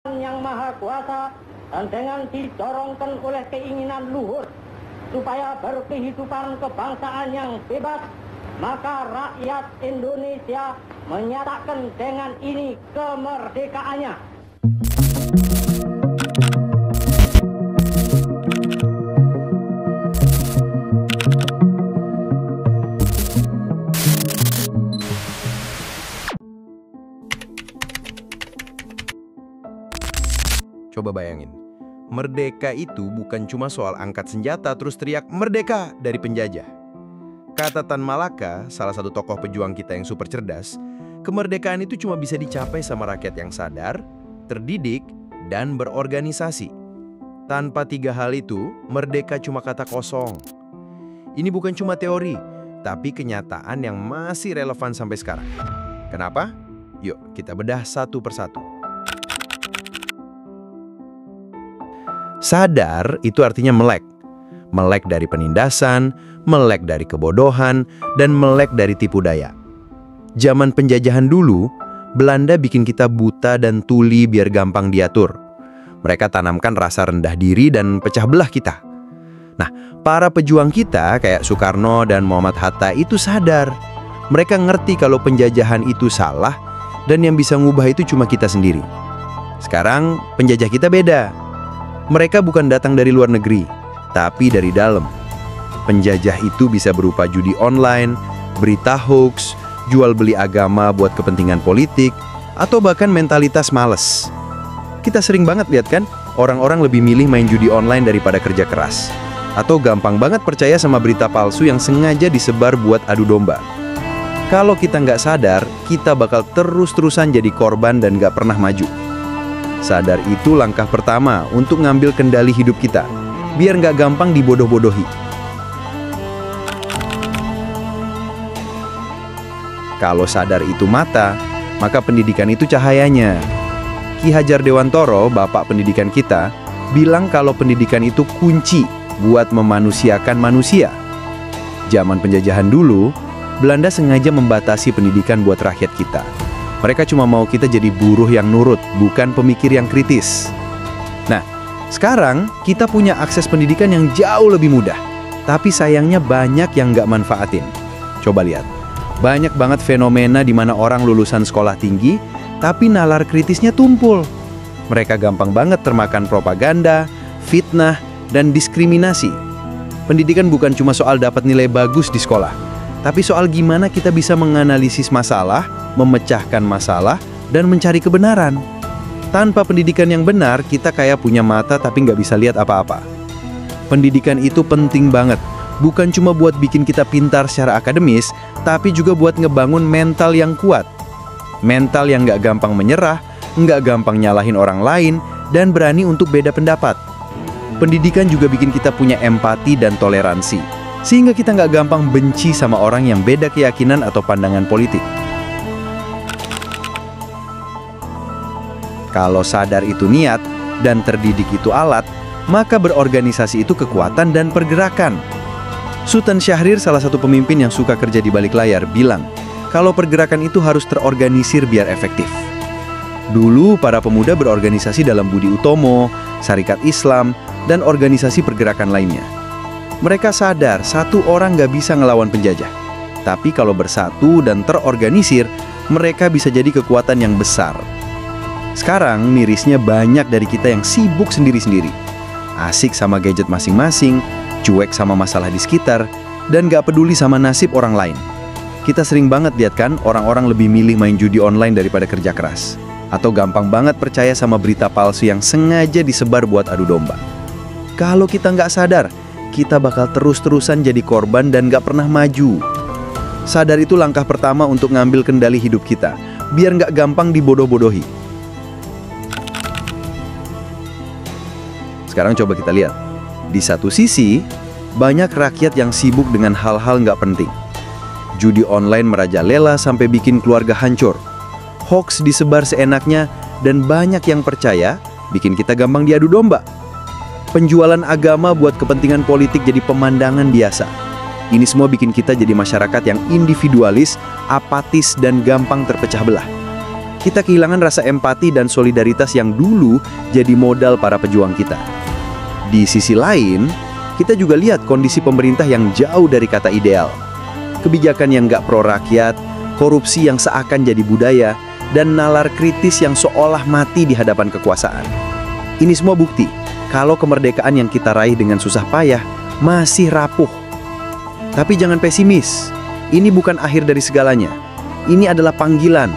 yang maha kuasa dan dengan didorongkan oleh keinginan luhur supaya berkehidupan kebangsaan yang bebas, maka rakyat Indonesia menyatakan dengan ini kemerdekaannya. Coba bayangin, merdeka itu bukan cuma soal angkat senjata terus teriak merdeka dari penjajah. Kata Tan Malaka, salah satu tokoh pejuang kita yang super cerdas, kemerdekaan itu cuma bisa dicapai sama rakyat yang sadar, terdidik, dan berorganisasi. Tanpa tiga hal itu, merdeka cuma kata kosong. Ini bukan cuma teori, tapi kenyataan yang masih relevan sampai sekarang. Kenapa? Yuk kita bedah satu persatu. Sadar itu artinya melek. Melek dari penindasan, melek dari kebodohan, dan melek dari tipu daya. Zaman penjajahan dulu, Belanda bikin kita buta dan tuli biar gampang diatur. Mereka tanamkan rasa rendah diri dan pecah belah kita. Nah, para pejuang kita kayak Soekarno dan Muhammad Hatta itu sadar. Mereka ngerti kalau penjajahan itu salah dan yang bisa ngubah itu cuma kita sendiri. Sekarang penjajah kita beda. Mereka bukan datang dari luar negeri, tapi dari dalam. Penjajah itu bisa berupa judi online, berita hoax, jual beli agama buat kepentingan politik, atau bahkan mentalitas males. Kita sering banget lihat kan, orang-orang lebih milih main judi online daripada kerja keras. Atau gampang banget percaya sama berita palsu yang sengaja disebar buat adu domba. Kalau kita nggak sadar, kita bakal terus-terusan jadi korban dan nggak pernah maju. Sadar itu langkah pertama untuk ngambil kendali hidup kita, biar nggak gampang dibodoh-bodohi. Kalau sadar itu mata, maka pendidikan itu cahayanya. Ki Hajar Dewantoro, bapak pendidikan kita, bilang kalau pendidikan itu kunci buat memanusiakan manusia. Zaman penjajahan dulu, Belanda sengaja membatasi pendidikan buat rakyat kita. Mereka cuma mau kita jadi buruh yang nurut, bukan pemikir yang kritis. Nah, sekarang kita punya akses pendidikan yang jauh lebih mudah. Tapi sayangnya banyak yang nggak manfaatin. Coba lihat, banyak banget fenomena di mana orang lulusan sekolah tinggi, tapi nalar kritisnya tumpul. Mereka gampang banget termakan propaganda, fitnah, dan diskriminasi. Pendidikan bukan cuma soal dapat nilai bagus di sekolah, tapi soal gimana kita bisa menganalisis masalah, memecahkan masalah, dan mencari kebenaran. Tanpa pendidikan yang benar, kita kayak punya mata tapi nggak bisa lihat apa-apa. Pendidikan itu penting banget, bukan cuma buat bikin kita pintar secara akademis, tapi juga buat ngebangun mental yang kuat. Mental yang nggak gampang menyerah, nggak gampang nyalahin orang lain, dan berani untuk beda pendapat. Pendidikan juga bikin kita punya empati dan toleransi, sehingga kita nggak gampang benci sama orang yang beda keyakinan atau pandangan politik. Kalau sadar itu niat dan terdidik itu alat, maka berorganisasi itu kekuatan dan pergerakan. Sultan Syahrir, salah satu pemimpin yang suka kerja di balik layar, bilang kalau pergerakan itu harus terorganisir biar efektif. Dulu para pemuda berorganisasi dalam Budi Utomo, Sarekat Islam, dan organisasi pergerakan lainnya. Mereka sadar satu orang nggak bisa ngelawan penjajah. Tapi kalau bersatu dan terorganisir, mereka bisa jadi kekuatan yang besar. Sekarang mirisnya banyak dari kita yang sibuk sendiri-sendiri. Asik sama gadget masing-masing, cuek sama masalah di sekitar, dan gak peduli sama nasib orang lain. Kita sering banget lihat kan orang-orang lebih milih main judi online daripada kerja keras. Atau gampang banget percaya sama berita palsu yang sengaja disebar buat adu domba. Kalau kita nggak sadar, kita bakal terus-terusan jadi korban dan gak pernah maju. Sadar itu langkah pertama untuk ngambil kendali hidup kita, biar nggak gampang dibodoh-bodohi. Sekarang coba kita lihat. Di satu sisi, banyak rakyat yang sibuk dengan hal-hal nggak penting. Judi online merajalela sampai bikin keluarga hancur. Hoax disebar seenaknya dan banyak yang percaya, bikin kita gampang diadu domba. Penjualan agama buat kepentingan politik jadi pemandangan biasa. Ini semua bikin kita jadi masyarakat yang individualis, apatis, dan gampang terpecah belah. Kita kehilangan rasa empati dan solidaritas yang dulu jadi modal para pejuang kita. Di sisi lain, kita juga lihat kondisi pemerintah yang jauh dari kata ideal. Kebijakan yang nggak pro rakyat, korupsi yang seakan jadi budaya, dan nalar kritis yang seolah mati di hadapan kekuasaan. Ini semua bukti kalau kemerdekaan yang kita raih dengan susah payah masih rapuh. Tapi jangan pesimis, ini bukan akhir dari segalanya. Ini adalah panggilan.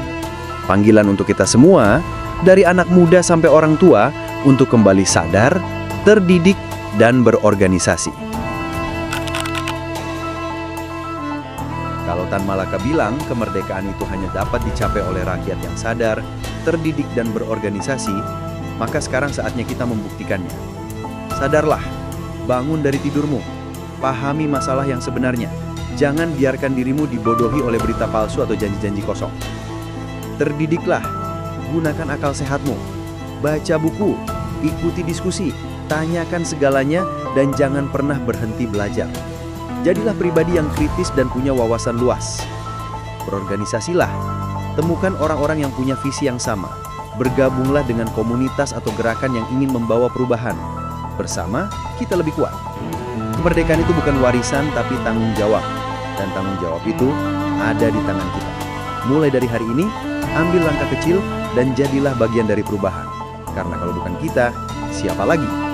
Panggilan untuk kita semua, dari anak muda sampai orang tua, untuk kembali sadar, terdidik, dan berorganisasi. Kalau Tan Malaka bilang kemerdekaan itu hanya dapat dicapai oleh rakyat yang sadar, terdidik, dan berorganisasi, maka sekarang saatnya kita membuktikannya. Sadarlah, bangun dari tidurmu, pahami masalah yang sebenarnya. Jangan biarkan dirimu dibodohi oleh berita palsu atau janji-janji kosong. Terdidiklah, gunakan akal sehatmu, baca buku, ikuti diskusi, tanyakan segalanya, dan jangan pernah berhenti belajar. Jadilah pribadi yang kritis dan punya wawasan luas. Berorganisasilah, temukan orang-orang yang punya visi yang sama. Bergabunglah dengan komunitas atau gerakan yang ingin membawa perubahan. Bersama, kita lebih kuat. Kemerdekaan itu bukan warisan, tapi tanggung jawab. Dan tanggung jawab itu ada di tangan kita. Mulai dari hari ini, ambil langkah kecil dan jadilah bagian dari perubahan. Karena kalau bukan kita, siapa lagi?